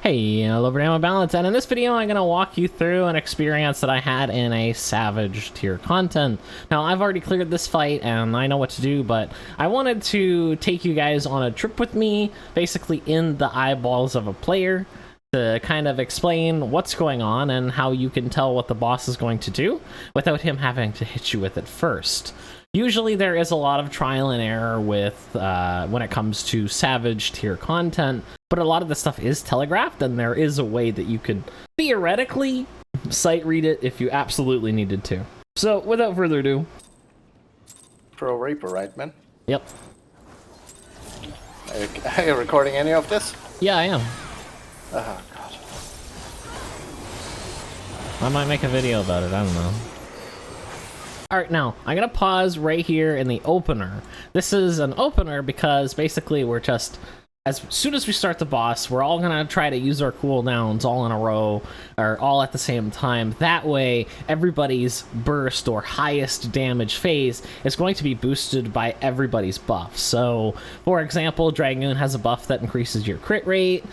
Hey, hello everyone, Munbalance, and in this video I'm going to walk you through an experience that I had in a Savage tier content. Now, I've already cleared this fight and I know what to do, but I wanted to take you guys on a trip with me, basically in the eyeballs of a player, to kind of explain what's going on and how you can tell what the boss is going to do without him having to hit you with it first. Usually there is a lot of trial and error with when it comes to Savage tier content, but a lot of the stuff is telegraphed, and there is a way that you could theoretically sight read it if you absolutely needed to. So without further ado... Pro Reaper, right, man? Yep. Are you recording any of this? Yeah, I am. Oh, God. I might make a video about it, I don't know. Alright, now, I'm gonna pause right here in the opener. This is an opener because basically we're just, as soon as we start the boss, we're all gonna try to use our cooldowns all in a row, or all at the same time. That way, everybody's burst or highest damage phase is going to be boosted by everybody's buff. So, for example, Dragoon has a buff that increases your crit rate,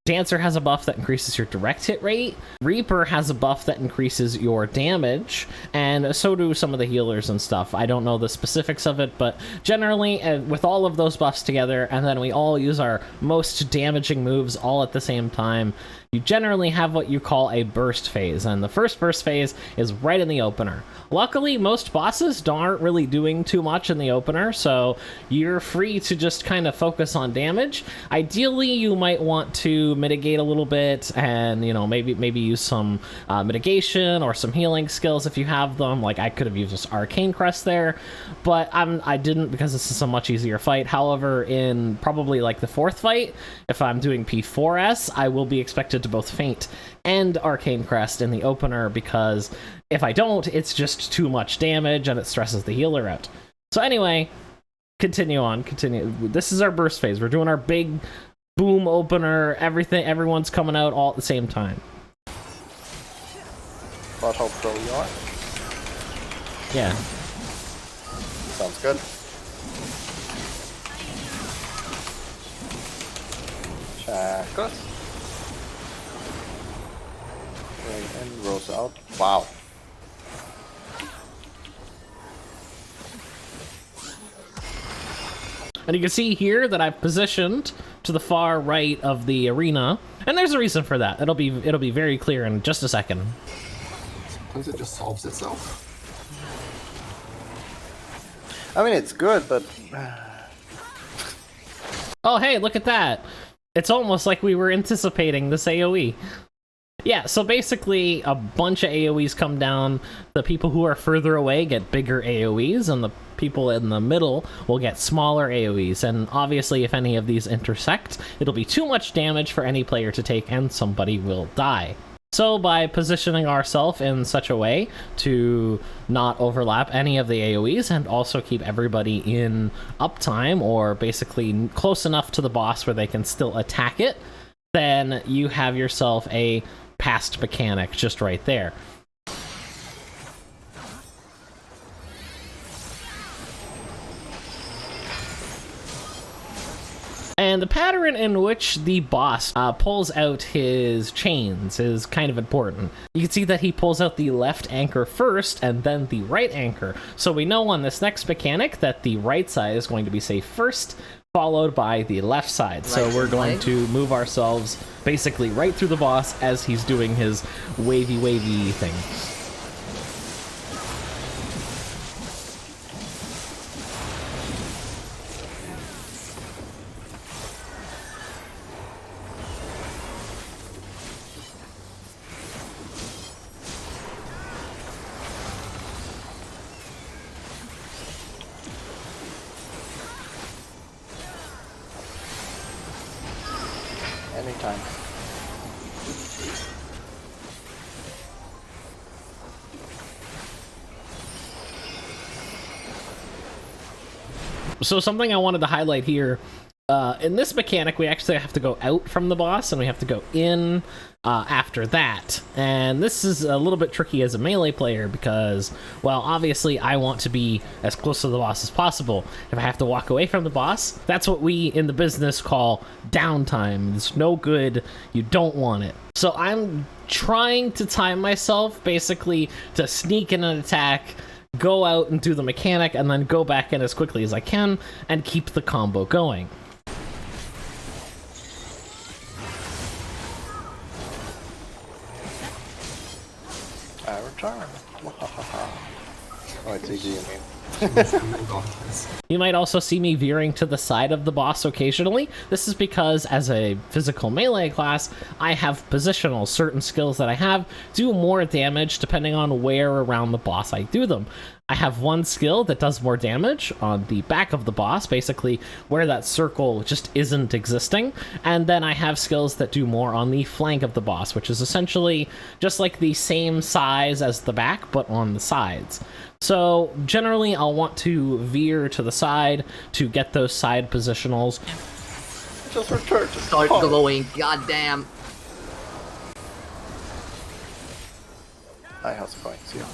Dancer has a buff that increases your direct hit rate, Reaper has a buff that increases your damage, and so do some of the healers and stuff. I don't know the specifics of it, but generally, with all of those buffs together, and then we all use our most damaging moves all at the same time, you generally have what you call a burst phase, and the first burst phase is right in the opener. Luckily, most bosses aren't really doing too much in the opener, so you're free to just kind of focus on damage. Ideally, you might want to mitigate a little bit, and you know, maybe use some mitigation or some healing skills if you have them. Like I could have used this Arcane Crest there, but I didn't because this is a much easier fight. However, in probably like the fourth fight, if I'm doing P4S, I will be expected to both faint and Arcane Crest in the opener, because if I don't, it's just too much damage and it stresses the healer out. So anyway, continue. This is our burst phase. We're doing our big boom opener, everyone's coming out all at the same time. But how pro you are? Yeah. Sounds good. Chakras. And rolls out. Wow. And you can see here that I've positioned to the far right of the arena, and there's a reason for that. It'll be very clear in just a second. Sometimes it just solves itself. I mean, it's good, but... Oh, hey, look at that. It's almost like we were anticipating this AoE. Yeah, so basically a bunch of AoEs come down. The people who are further away get bigger AoEs, and the people in the middle will get smaller AoEs. And obviously, if any of these intersect, it'll be too much damage for any player to take, and somebody will die. So by positioning ourselves in such a way to not overlap any of the AoEs and also keep everybody in uptime, or basically close enough to the boss where they can still attack it, then you have yourself a past mechanic just right there. And the pattern in which the boss pulls out his chains is kind of important. You can see that he pulls out the left anchor first and then the right anchor. So we know on this next mechanic that the right side is going to be safe first, followed by the left side. So we're going to move ourselves basically right through the boss as he's doing his wavy thing. Anytime. So something I wanted to highlight here In this mechanic, we actually have to go out from the boss, and we have to go in after that. And this is a little bit tricky as a melee player because, well, obviously I want to be as close to the boss as possible. If I have to walk away from the boss, that's what we in the business call downtime. It's no good. You don't want it. So I'm trying to time myself, basically, to sneak in an attack, go out and do the mechanic, and then go back in as quickly as I can and keep the combo going. I return. Oh, it's easy, I mean. You might also see me veering to the side of the boss occasionally. This is because as a physical melee class, I have positionals. Certain skills that I have do more damage depending on where around the boss I do them. I have one skill that does more damage on the back of the boss, basically where that circle just isn't existing, and then I have skills that do more on the flank of the boss, which is essentially just like the same size as the back, but on the sides. So generally I'll want to veer to the side to get those side positionals. Just return. Just Start glowing, goddamn. Hi, how's it going? See ya.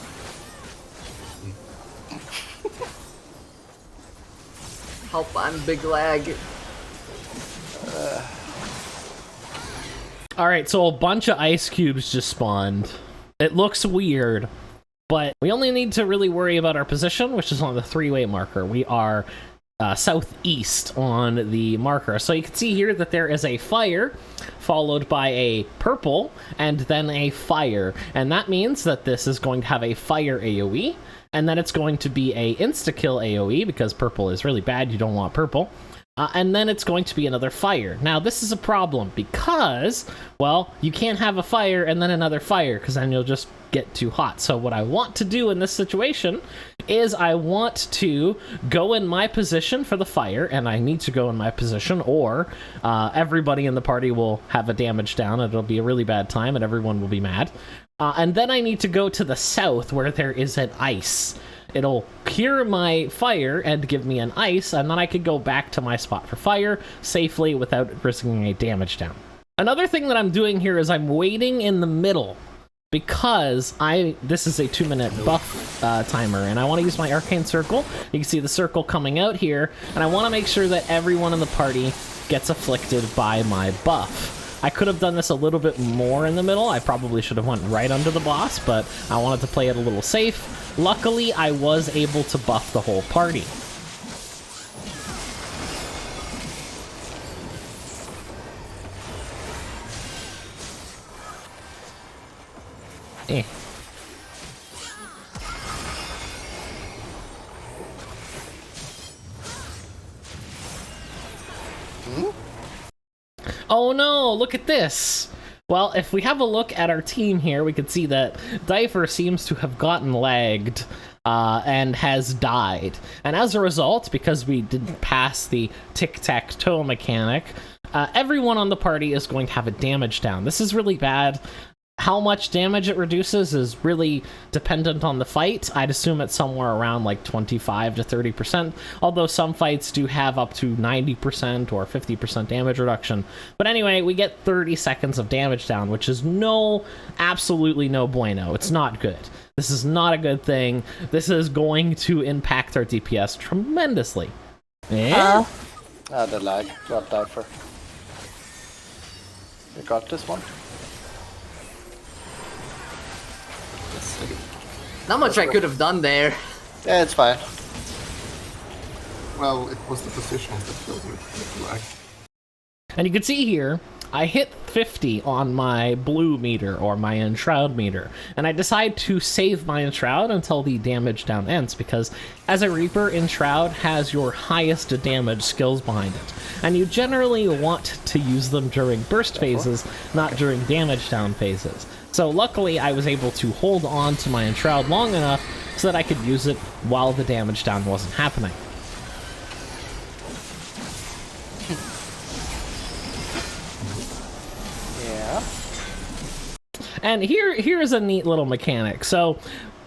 Help, I'm big lag. Alright, so a bunch of ice cubes just spawned. It looks weird, but we only need to really worry about our position, which is on the 3-way marker. We are southeast on the marker. So you can see here that there is a fire, followed by a purple, and then a fire. And that means that this is going to have a fire AoE, and then it's going to be a insta-kill AoE, because purple is really bad, you don't want purple. And then it's going to be another fire. Now, this is a problem because, well, you can't have a fire and then another fire, because then you'll just get too hot. So what I want to do in this situation is I want to go in my position for the fire, and I need to go in my position, or everybody in the party will have a damage down, and it'll be a really bad time, and everyone will be mad. And then I need to go to the south where there is an ice. It'll cure my fire and give me an ice, and then I could go back to my spot for fire safely without risking a damage down. Another thing that I'm doing here is I'm waiting in the middle because this is a 2-minute buff timer, and I want to use my arcane circle. You can see the circle coming out here, and I want to make sure that everyone in the party gets afflicted by my buff. I could have done this a little bit more in the middle. I probably should have went right under the boss, but I wanted to play it a little safe. Luckily, I was able to buff the whole party. Oh no, look at this! Well, if we have a look at our team here, we can see that Difer seems to have gotten lagged and has died. And as a result, because we didn't pass the tic-tac-toe mechanic, everyone on the party is going to have a damage down. This is really bad. How much damage it reduces is really dependent on the fight. I'd assume it's somewhere around like 25 to 30%, although some fights do have up to 90% or 50% damage reduction. But anyway, we get 30 seconds of damage down, which is absolutely no bueno. It's not good. This is not a good thing. This is going to impact our DPS tremendously. The lag. Got that for. You got this one? Not much I could have done there. Yeah, it's fine. Well, it was the positions that killed me with the lag. And you can see here, I hit 50 on my blue meter, or my Enshroud meter, and I decide to save my Enshroud until the damage down ends, because as a Reaper, Enshroud has your highest damage skills behind it, and you generally want to use them during burst phases, not during damage down phases. So luckily, I was able to hold on to my Enshroud long enough so that I could use it while the damage down wasn't happening. And here is a neat little mechanic. So,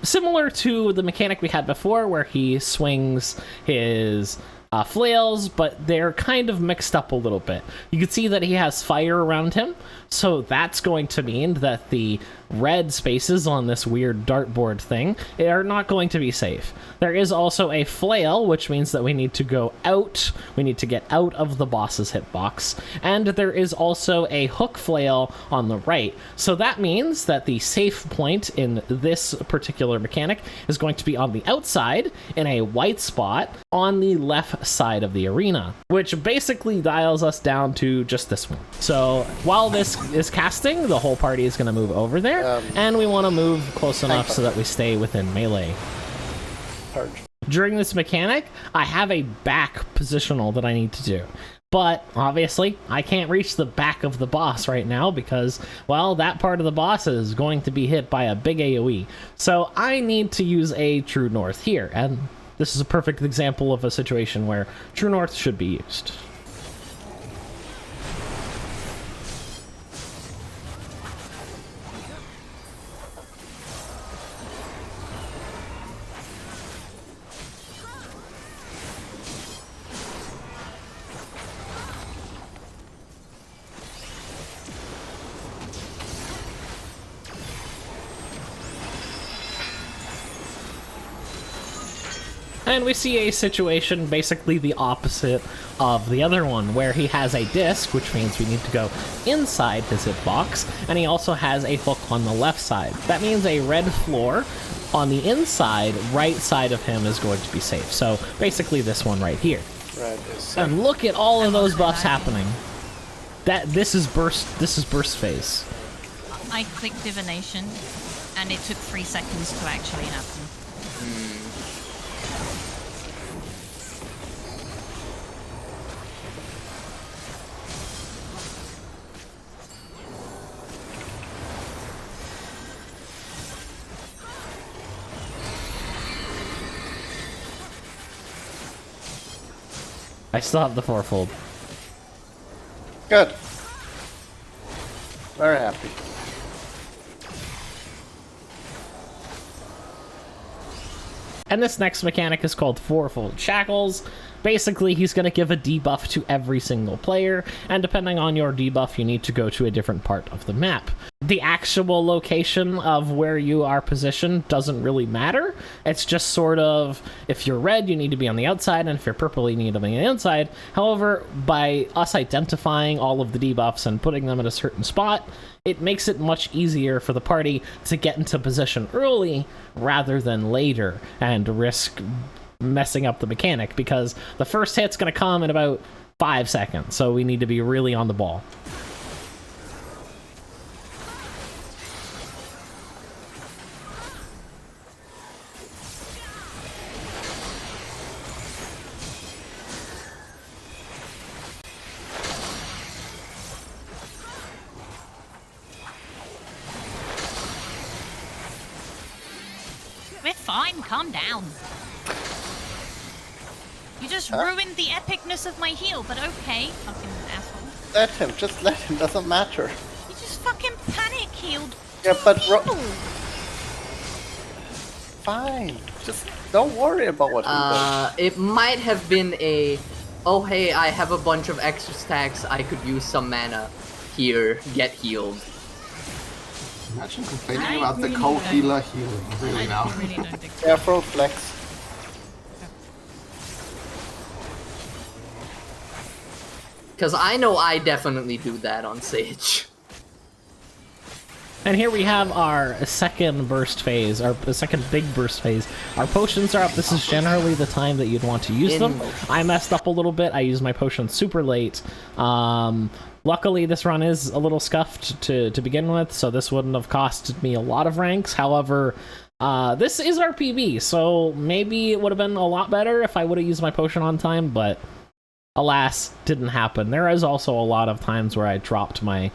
similar to the mechanic we had before, where he swings his flails, but they're kind of mixed up a little bit. You can see that he has fire around him, so that's going to mean that the red spaces on this weird dartboard thing are not going to be safe. There is also a flail, which means that we need to go out. We need to get out of the boss's hitbox. And there is also a hook flail on the right. So that means that the safe point in this particular mechanic is going to be on the outside in a white spot on the left side of the arena, which basically dials us down to just this one. So while this is casting, the whole party is going to move over there. And we want to move close enough so that we stay within melee. Purge. During this mechanic, I have a back positional that I need to do. But obviously, I can't reach the back of the boss right now because, well, that part of the boss is going to be hit by a big AoE. So I need to use a True North here. And this is a perfect example of a situation where True North should be used. And we see a situation basically the opposite of the other one, where he has a disc, which means we need to go inside his hitbox, and he also has a hook on the left side. That means a red floor on the inside, right side of him is going to be safe. So basically this one right here. Red is safe. And look at all of those buffs happening. This is burst phase. I clicked divination, and it took 3 seconds to actually happen. I still have the fourfold. Good. Very happy. And this next mechanic is called Fourfold Shackles. Basically, he's going to give a debuff to every single player, and depending on your debuff, you need to go to a different part of the map. The actual location of where you are positioned doesn't really matter. It's just sort of, if you're red, you need to be on the outside, and if you're purple, you need to be on the inside. However, by us identifying all of the debuffs and putting them at a certain spot, it makes it much easier for the party to get into position early rather than later and risk messing up the mechanic, because the first hit's going to come in about 5 seconds, so we need to be really on the ball. We're fine, calm down. You just ruined the epicness of my heal, but okay, fucking asshole. Let him, just let him, doesn't matter. You just fucking panic healed Yeah, but people. Fine. Just don't worry about what he does. It might have been a, oh hey, I have a bunch of extra stacks, I could use some mana. Here, get healed. Imagine complaining about the co-healer healing, really now. I really don't think so. Careful, flex. Because I know I definitely do that on Sage. And here we have our second burst phase, our second big burst phase. Our potions are up. This is generally the time that you'd want to use them. I messed up a little bit. I used my potions super late. Luckily, this run is a little scuffed to begin with, so this wouldn't have costed me a lot of ranks. However, this is our PB, so maybe it would have been a lot better if I would have used my potion on time, but alas, didn't happen. There is also a lot of times where I dropped my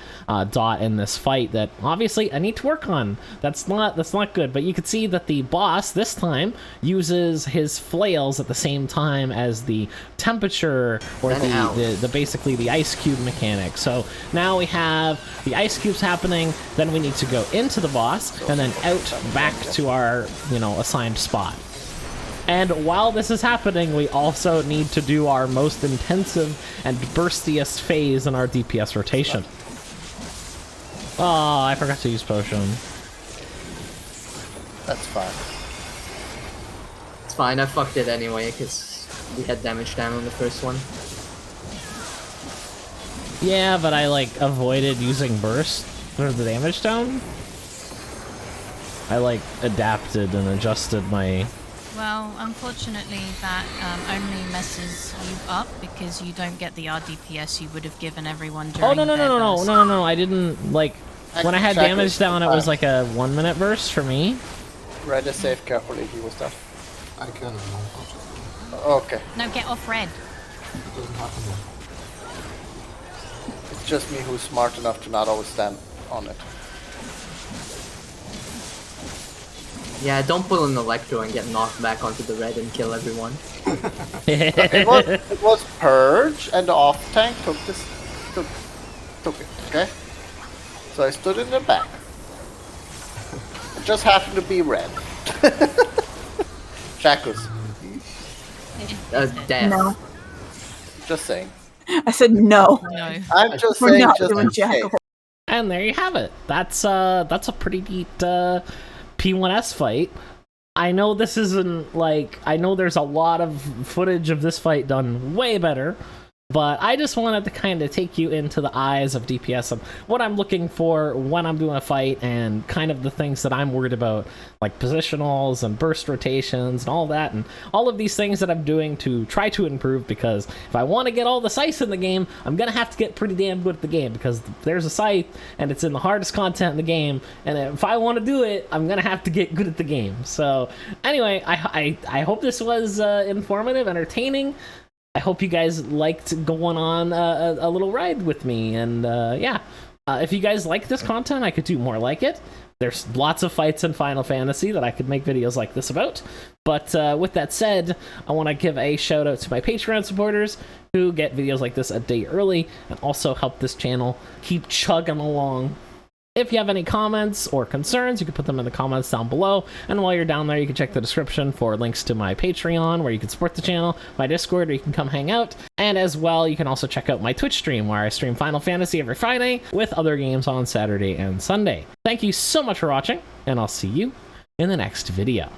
dot in this fight that obviously I need to work on. That's not good. But you can see that the boss this time uses his flails at the same time as the temperature or the basically the ice cube mechanic. So now we have the ice cubes happening. Then we need to go into the boss and then out back to our assigned spot. And while this is happening, we also need to do our most intensive and burstiest phase in our DPS rotation. Oh, I forgot to use potion. That's fine. It's fine, I fucked it anyway, because we had damage down on the first one. Yeah, but I, like, avoided using burst for the damage down. I, like, adapted and adjusted my... Well, unfortunately, that only messes you up because you don't get the RDPS you would have given everyone during Oh, no, their burst. no, I didn't, like... When I had Check damage it. down, it was like a 1 minute burst for me. Red is safe, carefully, he was done. I can Okay, No, get off red. It doesn't happen then. it's just me who's smart enough to not always stand on it. Yeah, don't pull an Electro and get knocked back onto the red and kill everyone. It was Purge, and the off tank took it, okay? So I stood in the back. It just happened to be red. Shackles, Death. No. just saying. I said no. No. I'm just We're saying, not just doing in case. jackal. And there you have it. That's a pretty neat P1S fight. I know this isn't like, I know there's a lot of footage of this fight done way better, but I just wanted to kind of take you into the eyes of DPS and what I'm looking for when I'm doing a fight and kind of the things that I'm worried about, like positionals and burst rotations and all that, and all of these things that I'm doing to try to improve, because if I want to get all the scythes in the game, I'm going to have to get pretty damn good at the game, because there's a scythe and it's in the hardest content in the game, and if I want to do it, I'm going to have to get good at the game. So anyway, I hope this was informative, entertaining. I hope you guys liked going on a little ride with me, and yeah, if you guys like this content, I could do more like it. There's lots of fights in Final Fantasy that I could make videos like this about, but with that said, I want to give a shout out to my Patreon supporters who get videos like this a day early and also help this channel keep chugging along. If you have any comments or concerns, you can put them in the comments down below. And while you're down there, you can check the description for links to my Patreon, where you can support the channel, my Discord, where you can come hang out. And as well, you can also check out my Twitch stream, where I stream Final Fantasy every Friday, with other games on Saturday and Sunday. Thank you so much for watching, and I'll see you in the next video.